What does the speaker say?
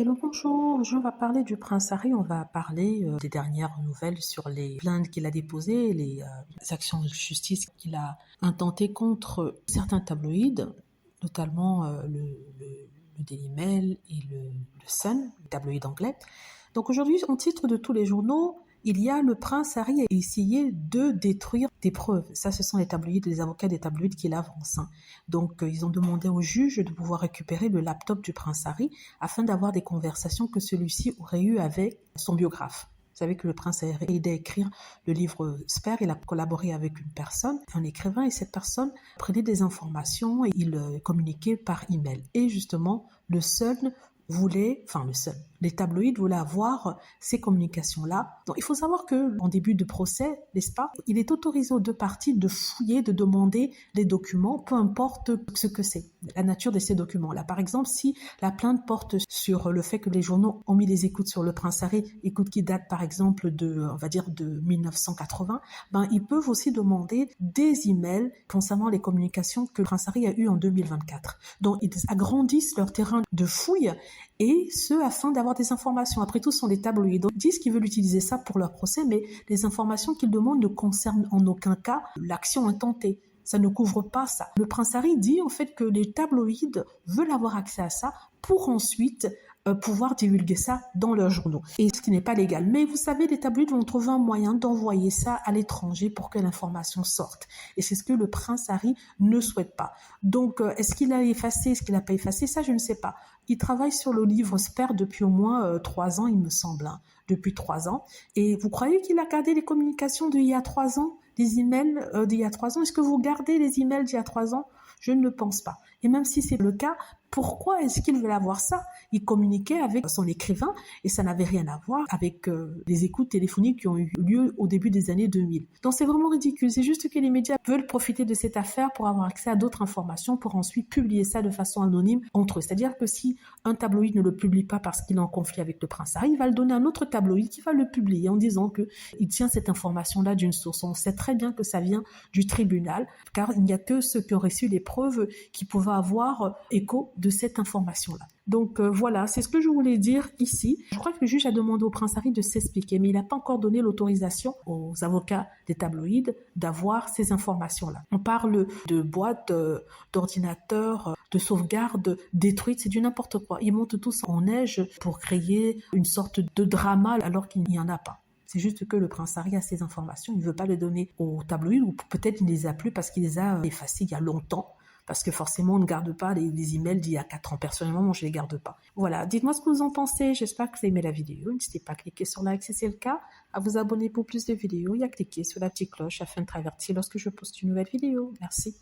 Hello, bonjour, je vais parler du prince Harry, on va parler des dernières nouvelles sur les plaintes qu'il a déposées, les actions de justice qu'il a intentées contre certains tabloïds, notamment le Daily Mail et le Sun, le tabloïd anglais. Donc aujourd'hui, en titre de tous les journaux, il y a le prince Harry a essayé de détruire des preuves. Ça, ce sont les tabloïds, les avocats des tabloïds qui l'avancent. Donc, ils ont demandé au juge de pouvoir récupérer le laptop du prince Harry afin d'avoir des conversations que celui-ci aurait eues avec son biographe. Vous savez que le prince a aidé à écrire le livre Spare. Il a collaboré avec une personne, un écrivain, et cette personne prenait des informations et il communiquait par email. Et justement, les tabloïds voulaient avoir ces communications-là. Donc, il faut savoir que en début de procès, n'est-ce pas, il est autorisé aux deux parties de fouiller, de demander les documents, peu importe ce que c'est, la nature de ces documents-là. Par exemple, si la plainte porte sur le fait que les journaux ont mis des écoutes sur le prince Harry, écoutes qui datent par exemple de 1980, ils peuvent aussi demander des emails concernant les communications que le prince Harry a eues en 2024. Donc, ils agrandissent leur terrain de fouille et ce afin d'avoir des informations. Après tout, ce sont des tabloïds. Donc, ils disent qu'ils veulent utiliser ça pour leur procès, mais les informations qu'ils demandent ne concernent en aucun cas l'action intentée. Ça ne couvre pas ça. Le prince Harry dit en fait que les tabloïds veulent avoir accès à ça pour ensuite pouvoir divulguer ça dans leurs journaux. Et ce qui n'est pas légal. Mais vous savez, les tabloïds vont trouver un moyen d'envoyer ça à l'étranger pour que l'information sorte. Et c'est ce que le prince Harry ne souhaite pas. Donc, est-ce qu'il a effacé, est-ce qu'il n'a pas effacé? Ça, je ne sais pas. Il travaille sur le livre Spare depuis au moins 3 ans, il me semble. Depuis 3 ans. Et vous croyez qu'il a gardé les communications d'il y a 3 ans? Les emails d'il y a 3 ans? Est-ce que vous gardez les emails d'il y a 3 ans? Je ne le pense pas. Et même si c'est le cas, pourquoi est-ce qu'il veut avoir ça? Il communiquait avec son écrivain et ça n'avait rien à voir avec les écoutes téléphoniques qui ont eu lieu au début des années 2000. Donc c'est vraiment ridicule. C'est juste que les médias veulent profiter de cette affaire pour avoir accès à d'autres informations pour ensuite publier ça de façon anonyme entre eux. C'est-à-dire que si un tabloïd ne le publie pas parce qu'il est en conflit avec le prince Harry, il va le donner à un autre tabloïd qui va le publier en disant qu'il tient cette information-là d'une source. On sait très bien que ça vient du tribunal car il n'y a que ceux qui ont reçu les preuves qui pouvaient avoir écho de cette information-là. Donc voilà, c'est ce que je voulais dire ici. Je crois que le juge a demandé au prince Harry de s'expliquer, mais il n'a pas encore donné l'autorisation aux avocats des tabloïds d'avoir ces informations-là. On parle de boîtes d'ordinateurs, de sauvegarde détruites, c'est du n'importe quoi. Ils montent tous en neige pour créer une sorte de drama alors qu'il n'y en a pas. C'est juste que le prince Harry a ces informations, il ne veut pas les donner aux tabloïds, ou peut-être il ne les a plus parce qu'il les a effacées il y a longtemps. Parce que forcément, on ne garde pas les emails d'il y a 4 ans. Personnellement, moi, je ne les garde pas. Voilà, dites-moi ce que vous en pensez. J'espère que vous avez aimé la vidéo. N'hésitez pas à cliquer sur like si c'est le cas, à vous abonner pour plus de vidéos et à cliquer sur la petite cloche afin de être averti lorsque je poste une nouvelle vidéo. Merci.